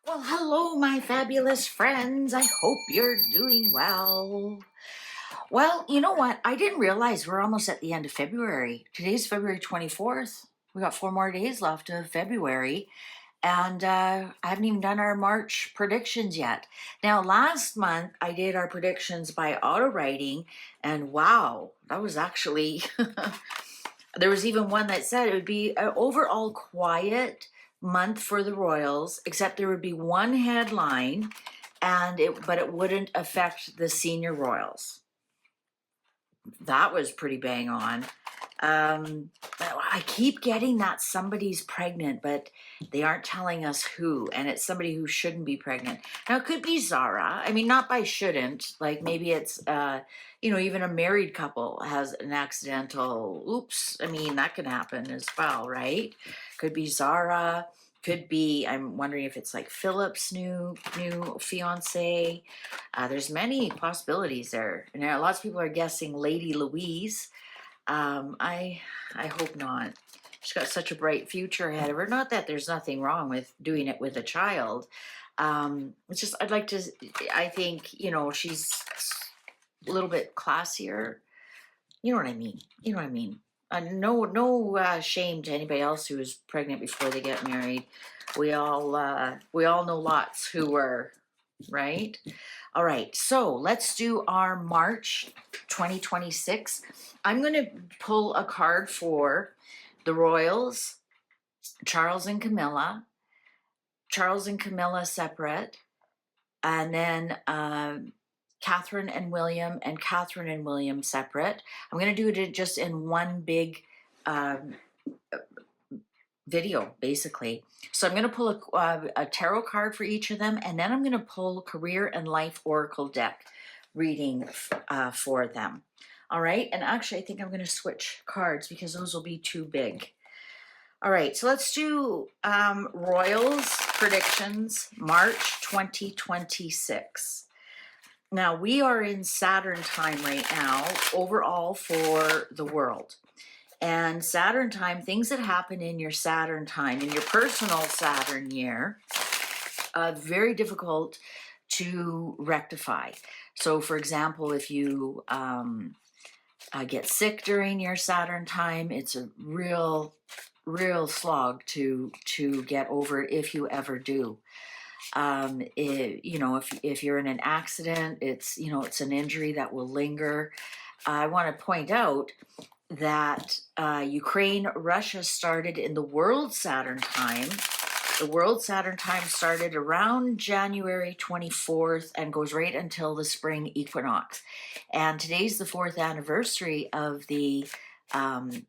Well, hello, my fabulous friends. I hope you're doing well. Well, you know what? I didn't realize we're almost at the end of February. Today's February 24th. We got 4 more days left of February. And I haven't even done our March predictions yet. Now, last month I did our predictions by auto writing, and wow, that was actually, there was even one that said it would be an overall quiet month for the Royals, except there would be one headline, but it wouldn't affect the senior Royals. That was pretty bang on. I keep getting that somebody's pregnant, but they aren't telling us who, and it's somebody who shouldn't be pregnant. Now, it could be Zara. I mean, not by shouldn't. Like maybe it's, even a married couple has an accidental, oops. I mean, that can happen as well, right? Could be Zara. Could be, I'm wondering if it's like Philip's new fiance. There's many possibilities there. And lots of people are guessing Lady Louise. I hope not. She's got such a bright future ahead of her. Not that there's nothing wrong with doing it with a child. It's just I think, she's a little bit classier. You know what I mean? You know what I mean? No shame to anybody else who was pregnant before they get married. We all know lots who were, right? All right, so let's do our March 2026. I'm going to pull a card for the Royals, Charles and Camilla separate, and then Catherine and William, and Catherine and William separate. I'm going to do it just in one big video, basically. So I'm going to pull a tarot card for each of them, and then I'm going to pull career and life oracle deck reading for them. All right, and actually I think I'm going to switch cards because those will be too big. All right, so let's do Royals predictions, March 2026. Now, we are in Saturn time right now, overall for the world. And Saturn time, things that happen in your Saturn time, in your personal Saturn year, very difficult to rectify. So, for example, if you get sick during your Saturn time, it's a real slog to get over it if you ever do. If you're in an accident, it's an injury that will linger. I want to point out that Ukraine, Russia started in the world Saturn time. The world Saturn time started around January 24th and goes right until the spring equinox. And today's the 4th anniversary of the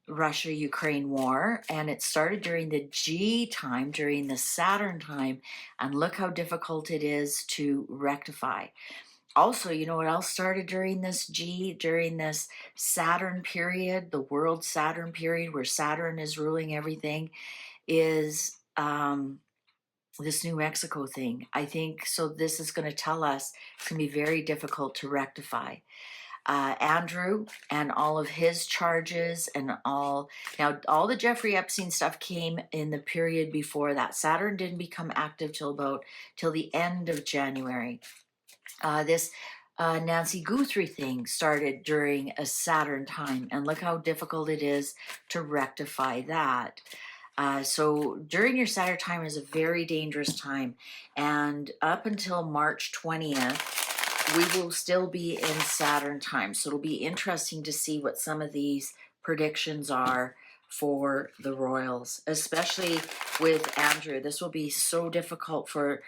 Russia-Ukraine war, and it started during the G time, during the Saturn time, and look how difficult it is to rectify. Also, you know what else started during this Saturn period, the world Saturn period, where Saturn is ruling everything, is this New Mexico thing. I think so. This is going to tell us it's going to be very difficult to rectify. Andrew and all of his charges and all the Jeffrey Epstein stuff came in the period before that. Saturn didn't become active till the end of January. This Nancy Guthrie thing started during a Saturn time, and look how difficult it is to rectify that. So during your Saturn time is a very dangerous time, and up until March 20th, we will still be in Saturn time. So it'll be interesting to see what some of these predictions are for the Royals, especially with Andrew. This will be so difficult for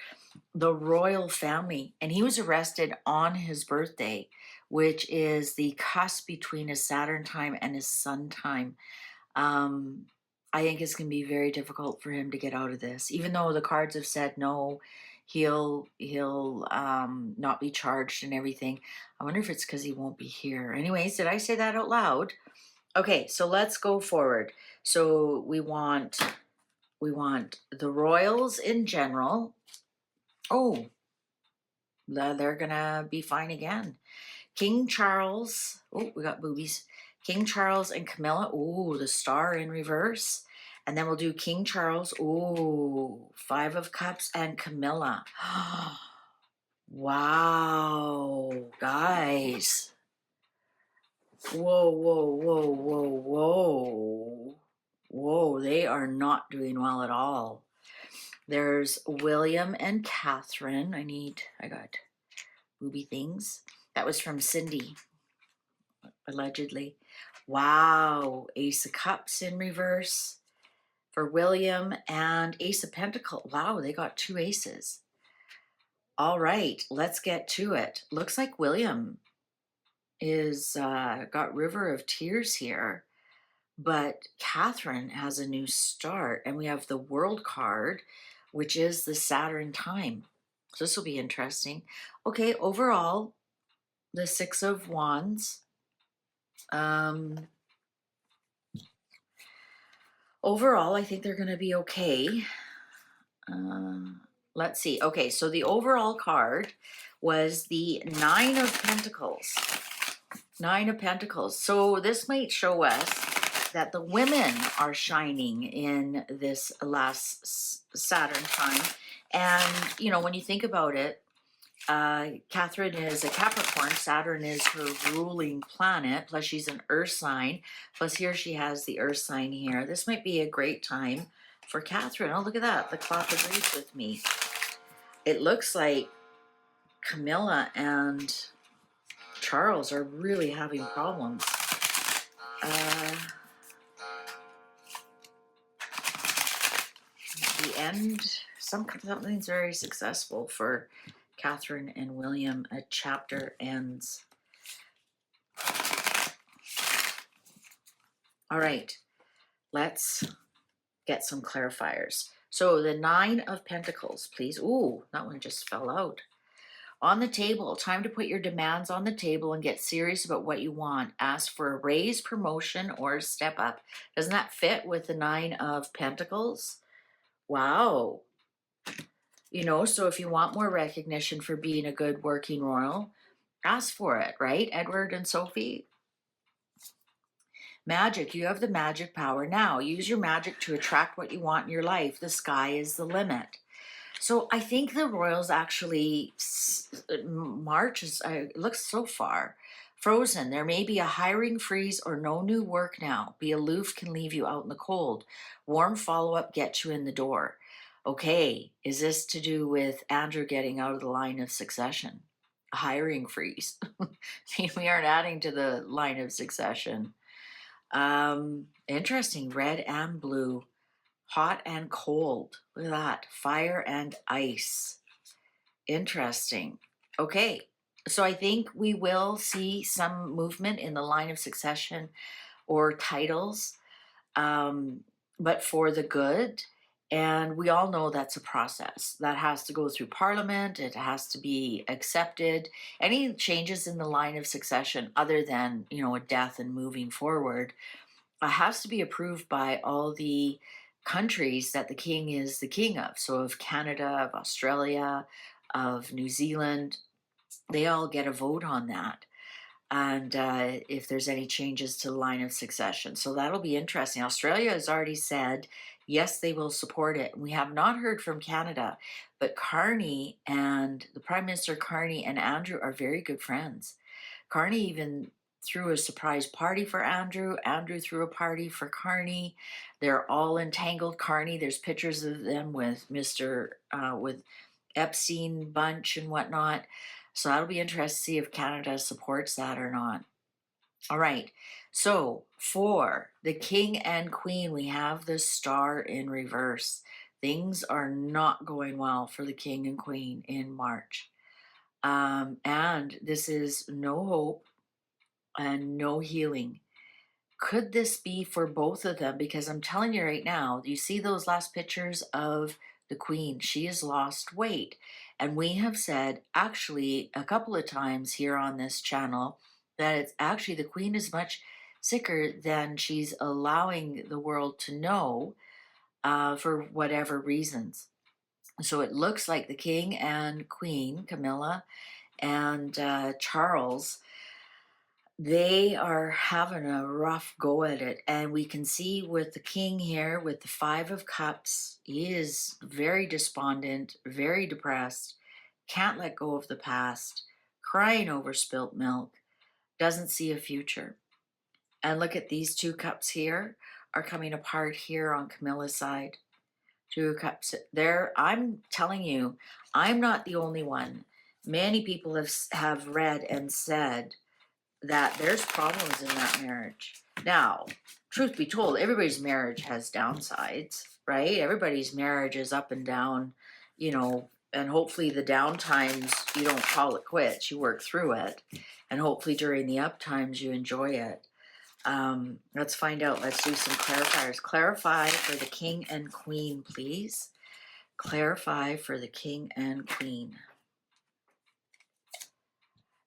the royal family. And he was arrested on his birthday, which is the cusp between his Saturn time and his Sun time. I think it's going to be very difficult for him to get out of this, even though the cards have said no, he'll not be charged and everything. I wonder if it's because he won't be here. Anyways, did I say that out loud? Okay, so let's go forward. So we want the Royals in general. Oh, they're gonna be fine again. King Charles. Oh, we got boobies. King Charles and Camilla. Oh, the star in reverse. And then we'll do King Charles. Ooh, 5 of Cups and Camilla. Wow, guys. Whoa, whoa, whoa, whoa, whoa. Whoa, they are not doing well at all. There's William and Catherine. I got booby things. That was from Cindy, allegedly. Wow, Ace of Cups in reverse for William and Ace of Pentacles. Wow, they got 2 aces. All right, let's get to it. Looks like William is got River of Tears here, but Catherine has a new start, and we have the World card, which is the Saturn time. So this will be interesting. Okay, overall, the 6 of Wands. Overall, I think they're going to be okay. Let's see. Okay, so the overall card was the 9 of Pentacles. 9 of Pentacles. So this might show us that the women are shining in this last Saturn time. And, you know, when you think about it, Catherine is a Capricorn. Saturn is her ruling planet. Plus she's an earth sign. Plus here she has the earth sign here. This might be a great time for Catherine. Oh, look at that. The clock agrees with me. It looks like Camilla and Charles are really having problems. The end, something's very successful for Catherine and William. A chapter ends. All right, let's get some clarifiers. So the 9 of Pentacles, please. Ooh, that one just fell out. On the table, time to put your demands on the table and get serious about what you want. Ask for a raise, promotion, or a step up. Doesn't that fit with the 9 of Pentacles? Wow. You know, so if you want more recognition for being a good working royal, ask for it, right? Edward and Sophie? Magic, you have the magic power now. Use your magic to attract what you want in your life. The sky is the limit. So I think the royals actually, March is, looks so far frozen. There may be a hiring freeze or no new work now. Be aloof can leave you out in the cold. Warm follow-up gets you in the door. Okay, is this to do with Andrew getting out of the line of succession? A hiring freeze. We aren't adding to the line of succession. Interesting, red and blue. Hot and cold. Look at that. Fire and ice. Interesting. Okay. So I think we will see some movement in the line of succession or titles, but for the good. And we all know that's a process that has to go through Parliament. It has to be accepted. Any changes in the line of succession other than, you know, a death and moving forward has to be approved by all the countries that the king is the king of. So of Canada, of Australia, of New Zealand, they all get a vote on that. And if there's any changes to the line of succession. So that'll be interesting. Australia has already said, yes, they will support it. We have not heard from Canada, but Carney and the Prime Minister Carney and Andrew are very good friends. Carney even threw a surprise party for Andrew. Andrew threw a party for Carney. They're all entangled. Carney, there's pictures of them with with Epstein bunch and whatnot. So that'll be interesting to see if Canada supports that or not. All right. So for the king and queen, we have the star in reverse. Things are not going well for the king and queen in March. And this is no hope and no healing. Could this be for both of them? Because I'm telling you right now, you see those last pictures of the queen. She has lost weight. And we have said actually a couple of times here on this channel that it's actually the queen is much sicker than she's allowing the world to know for whatever reasons. So it looks like the king and queen, Camilla and Charles, They are having a rough go at it. And we can see with the king here, with the Five of Cups, he is very despondent, very depressed, can't let go of the past, crying over spilt milk, doesn't see a future. And look at these two cups here are coming apart here on Camilla's side. Two cups there. I'm telling you, I'm not the only one. Many people have read and said that there's problems in that marriage. Now, truth be told, everybody's marriage has downsides, right? Everybody's marriage is up and down, you know, and hopefully the down times you don't call it quits, you work through it. And hopefully during the up times you enjoy it. Let's find out. Let's do some clarifiers. Clarify for the king and queen, please. Clarify for the king and queen.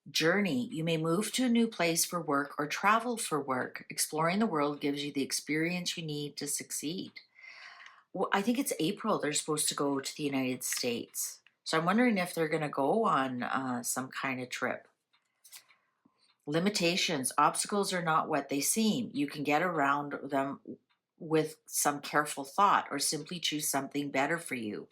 Journey. You may move to a new place for work or travel for work. Exploring the world gives you the experience you need to succeed. Well, I think it's April they're supposed to go to the United States. So I'm wondering if they're going to go on some kind of trip. Limitations. Obstacles are not what they seem. You can get around them with some careful thought or simply choose something better for you.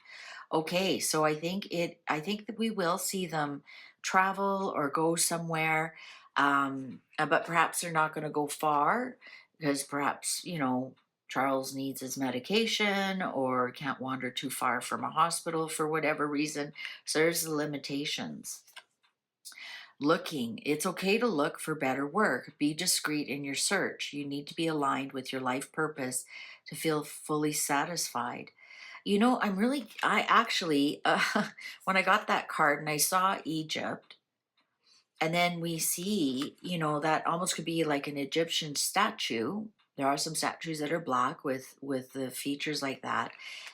Okay, so I think that we will see them travel or go somewhere, but perhaps they're not going to go far because perhaps, you know, Charles needs his medication or can't wander too far from a hospital for whatever reason. So there's the limitations. Looking. It's okay to look for better work. Be discreet in your search. You need to be aligned with your life purpose to feel fully satisfied. You know, I actually, when I got that card and I saw Egypt, and then we see, you know, that almost could be like an Egyptian statue. There are some statues that are black with the features like that.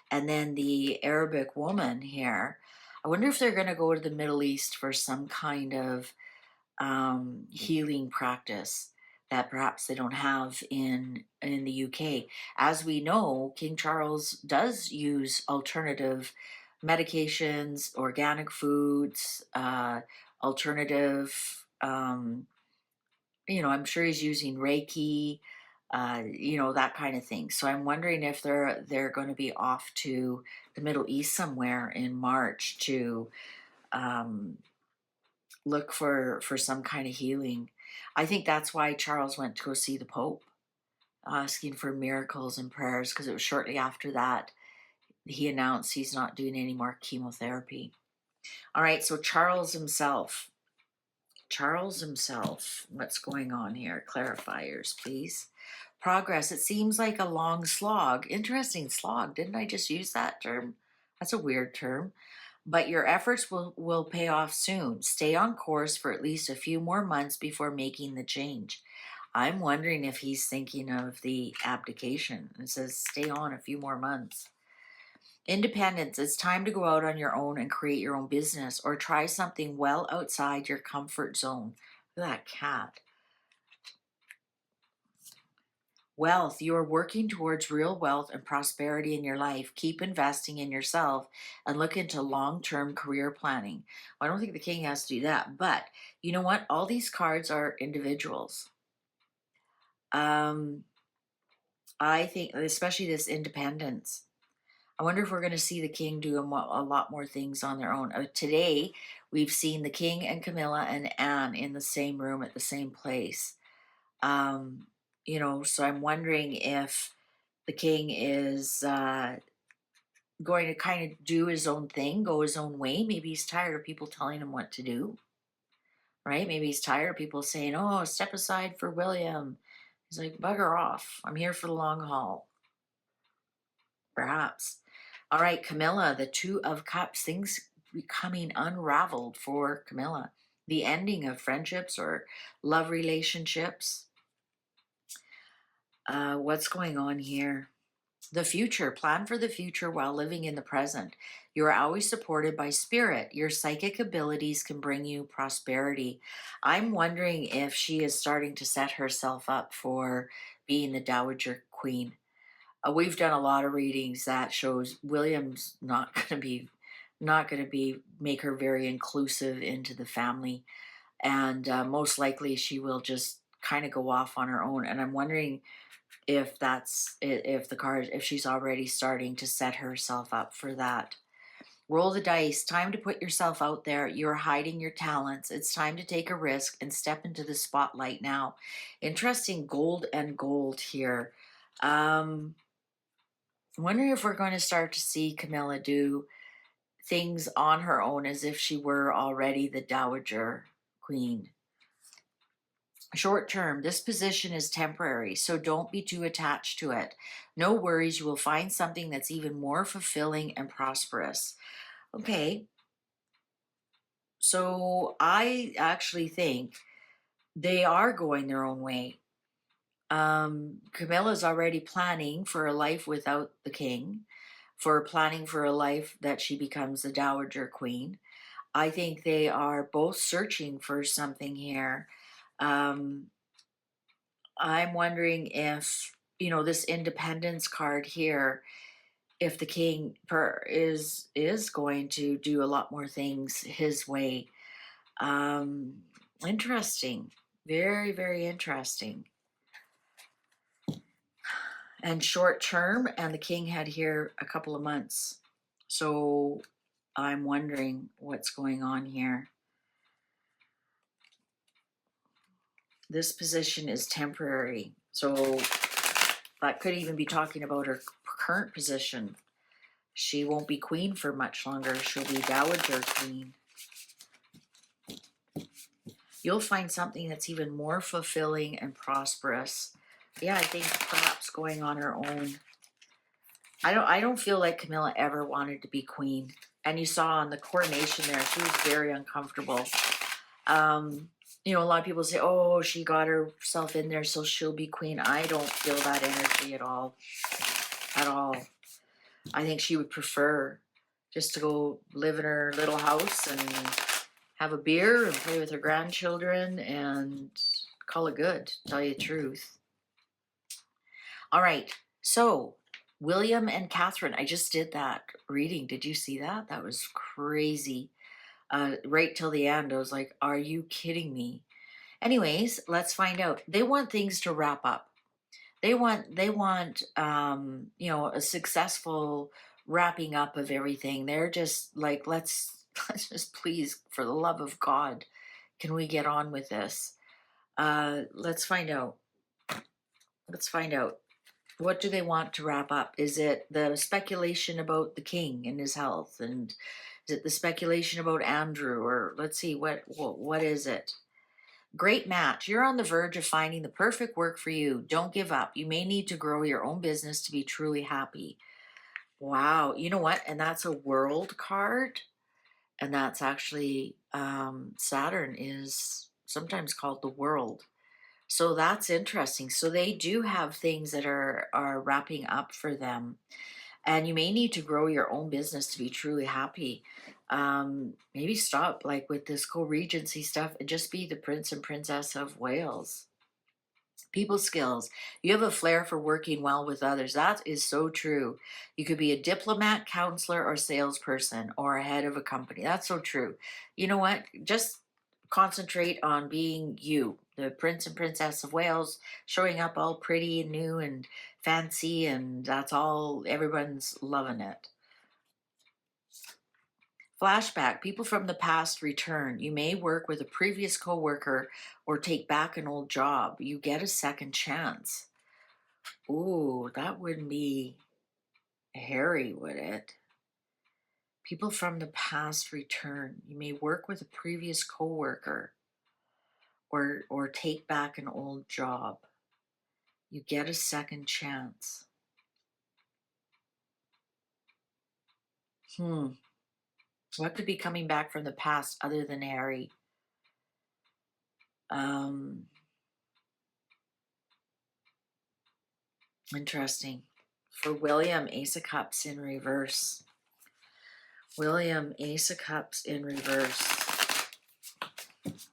And then the Arabic woman here. I wonder if they're going to go to the Middle East for some kind of healing practice that perhaps they don't have in the UK. As we know, King Charles does use alternative medications, organic foods, alternative. You know, I'm sure he's using Reiki. You know, that kind of thing. So I'm wondering if they're going to be off to the Middle East somewhere in March to um, look for some kind of healing. I think that's why Charles went to go see the Pope, asking for miracles and prayers, because it was shortly after that he announced he's not doing any more chemotherapy. All right, so Charles himself. Charles himself, what's going on here? Clarifiers, please. Progress. It seems like a long slog. Interesting, slog. Didn't I just use that term? That's a weird term. But your efforts will pay off soon. Stay on course for at least a few more months before making the change. I'm wondering if he's thinking of the abdication. It says stay on a few more months. Independence. It's time to go out on your own and create your own business or try something well outside your comfort zone. Look at that cat. Wealth. You are working towards real wealth and prosperity in your life. Keep investing in yourself and look into long-term career planning. I don't think the king has to do that, but you know what? All these cards are individuals. I think, especially this independence. I wonder if we're going to see the king do a lot more things on their own. Today, we've seen the king and Camilla and Anne in the same room at the same place. You know, so I'm wondering if the king is going to kind of do his own thing, go his own way. Maybe he's tired of people telling him what to do, right? Maybe he's tired of people saying, oh, step aside for William. He's like, bugger off. I'm here for the long haul. Perhaps. All right, Camilla, the Two of Cups, things becoming unraveled for Camilla. The ending of friendships or love relationships. What's going on here? The future. Plan for the future while living in the present. You are always supported by spirit. Your psychic abilities can bring you prosperity. I'm wondering if she is starting to set herself up for being the Dowager Queen. We've done a lot of readings that shows William's not going to be make her very inclusive into the family. And most likely she will just kind of go off on her own. And I'm wondering if if she's already starting to set herself up for that. Roll the dice. Time to put yourself out there. You're hiding your talents. It's time to take a risk and step into the spotlight now. Interesting gold and gold here. Wondering if we're going to start to see Camilla do things on her own as if she were already the Dowager Queen. Short term, this position is temporary, so don't be too attached to it. No worries, you will find something that's even more fulfilling and prosperous. Okay, so I actually think they are going their own way. Camilla's already planning for a life without the king, for planning for a life that she becomes the Dowager Queen. I think they are both searching for something here. I'm wondering if, this independence card here, if the king is going to do a lot more things his way. Interesting. Very, very interesting. And short term, and the king had here a couple of months. So I'm wondering what's going on here. This position is temporary. So that could even be talking about her current position. She won't be queen for much longer. She'll be Dowager Queen. You'll find something that's even more fulfilling and prosperous. Yeah, I think perhaps going on her own. I don't feel like Camilla ever wanted to be queen. And you saw on the coronation there, she was very uncomfortable. A lot of people say, oh, she got herself in there so she'll be queen. I don't feel that energy at all. At all. I think she would prefer just to go live in her little house and have a beer and play with her grandchildren and call it good, tell you the truth. All right, so William and Catherine, I just did that reading. Did you see that? That was crazy. Right till the end, I was like, are you kidding me? Anyways, let's find out. They want things to wrap up. They want a successful wrapping up of everything. They're just like, let's just please, for the love of God, can we get on with this? Let's find out. Let's find out. What do they want to wrap up? Is it the speculation about the king and his health? And is it the speculation about Andrew? Or let's see, what is it? Great match. You're on the verge of finding the perfect work for you. Don't give up. You may need to grow your own business to be truly happy. Wow. You know what? And that's a world card. And that's actually, Saturn is sometimes called the world. So that's interesting. So they do have things that are wrapping up for them. And you may need to grow your own business to be truly happy. Maybe stop like with this co-regency stuff and just be the Prince and Princess of Wales. People skills. You have a flair for working well with others. That is so true. You could be a diplomat, counselor, or salesperson, or a head of a company. That's so true. You know what? Just concentrate on being you, the Prince and Princess of Wales, showing up all pretty and new and fancy, and that's all, everyone's loving it. Flashback, people from the past return. You may work with a previous coworker or take back an old job. You get a second chance. Ooh, that wouldn't be hairy, would it? People from the past return. You may work with a previous coworker or take back an old job. You get a second chance. What could be coming back from the past other than Harry? Interesting. For William, Ace of Cups in reverse. William, Ace of Cups in reverse. Ace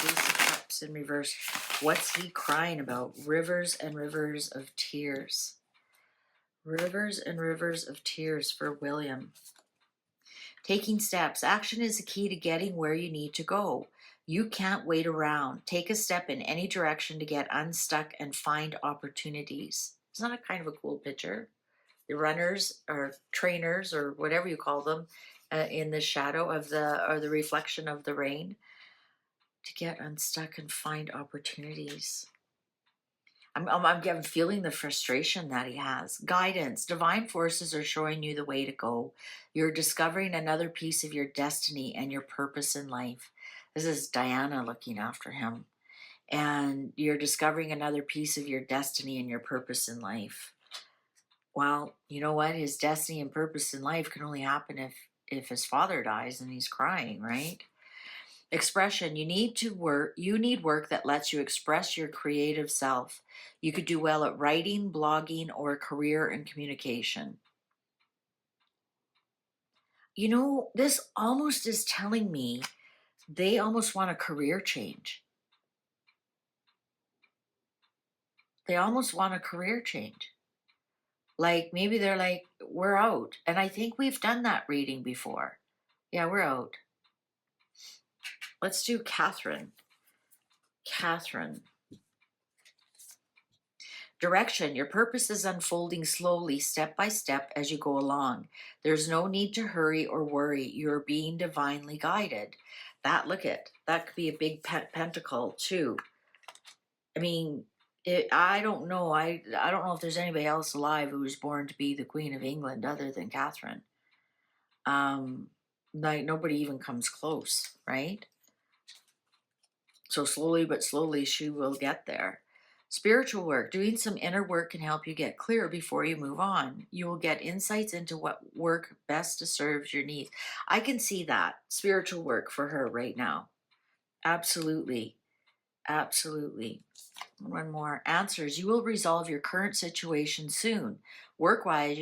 of Cups in reverse. What's he crying about? Rivers and rivers of tears. Rivers and rivers of tears for William. Taking steps. Action is the key to getting where you need to go. You can't wait around. Take a step in any direction to get unstuck and find opportunities. Isn't that a kind of a cool picture? The runners or trainers or whatever you call them in the shadow of the reflection of the rain, to get unstuck and find opportunities. I'm feeling the frustration that he has. Guidance. Divine forces are showing you the way to go. You're discovering another piece of your destiny and your purpose in life. This is Diana looking after him. And you're discovering another piece of your destiny and your purpose in life. Well, you know what? His destiny and purpose in life can only happen if his father dies and he's crying, right? Expression. You need work that lets you express your creative self. You could do well at writing, blogging, or a career in communication. You know, this almost is telling me they almost want a career change. They almost want a career change. Like maybe they're like, we're out. And I think we've done that reading before. Yeah, we're out. Let's do Catherine. Catherine. Direction. Your purpose is unfolding slowly, step by step, as you go along. There's no need to hurry or worry. You're being divinely guided. Look at, that could be a big pentacle too. I mean, I don't know. I don't know if there's anybody else alive who was born to be the Queen of England other than Catherine. Like nobody even comes close, right? So slowly but slowly she will get there. Spiritual work. Doing some inner work can help you get clear before you move on. You will get insights into what work best serves your needs. I can see that. Spiritual work for her right now. Absolutely. Absolutely. One more. Answers. You will resolve your current situation soon. Work-wise,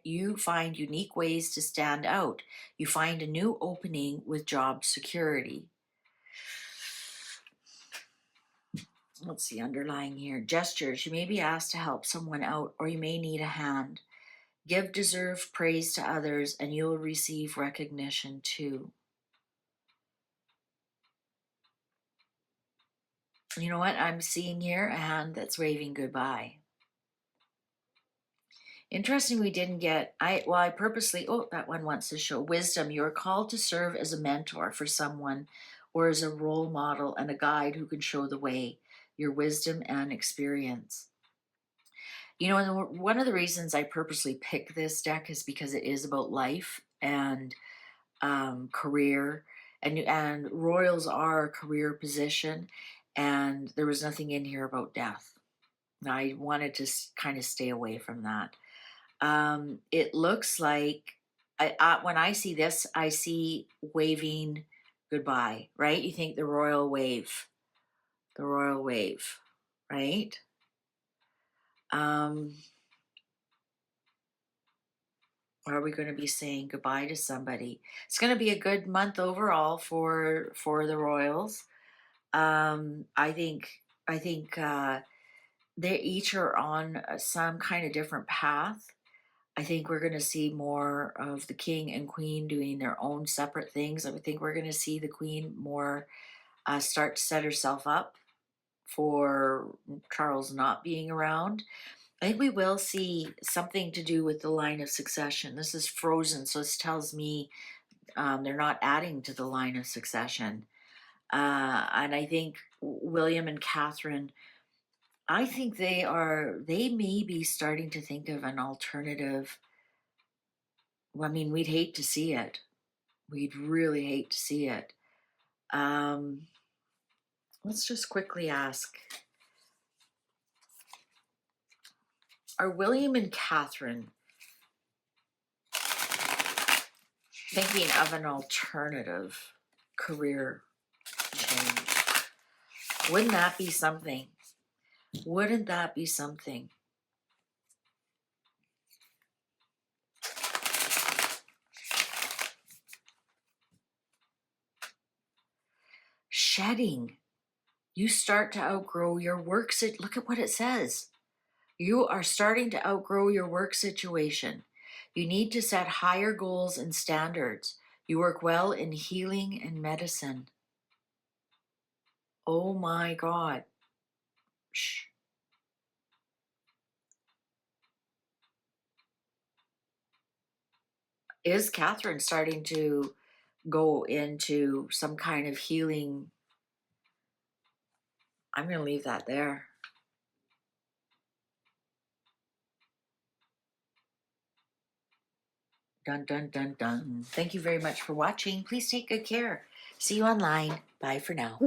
you find unique ways to stand out. You find a new opening with job security. Let's see, underlying here. Gestures. You may be asked to help someone out, or you may need a hand. Give deserved praise to others, and you will receive recognition too. You know what? I'm seeing here a hand that's waving goodbye. Interesting, we didn't get, I purposely, that one wants to show wisdom. You are called to serve as a mentor for someone or as a role model and a guide who can show the way, your wisdom and experience. You know, and one of the reasons I purposely picked this deck is because it is about life and career, and royals are a career position, and there was nothing in here about death. I wanted to kind of stay away from that. It looks like when I see this, I see waving goodbye, right? You think the royal wave, right? Are we going to be saying goodbye to somebody? It's going to be a good month overall for the royals. I think they each are on some kind of different path. I think we're going to see more of the king and queen doing their own separate things. I would think we're going to see the queen more start to set herself up for Charles not being around. I think we will see something to do with the line of succession. This is frozen, so this tells me they're not adding to the line of succession. And I think William and Catherine, I think they may be starting to think of an alternative. Well, I mean, we'd hate to see it. We'd really hate to see it. Let's just quickly ask, are William and Catherine thinking of an alternative career change? Wouldn't that be something? Wouldn't that be something? Shedding. You start to outgrow your work. Look at what it says. You are starting to outgrow your work situation. You need to set higher goals and standards. You work well in healing and medicine. Oh my God. Shh. Is Catherine starting to go into some kind of healing? I'm going to leave that there. Dun, dun, dun, dun. Thank you very much for watching. Please take good care. See you online. Bye for now.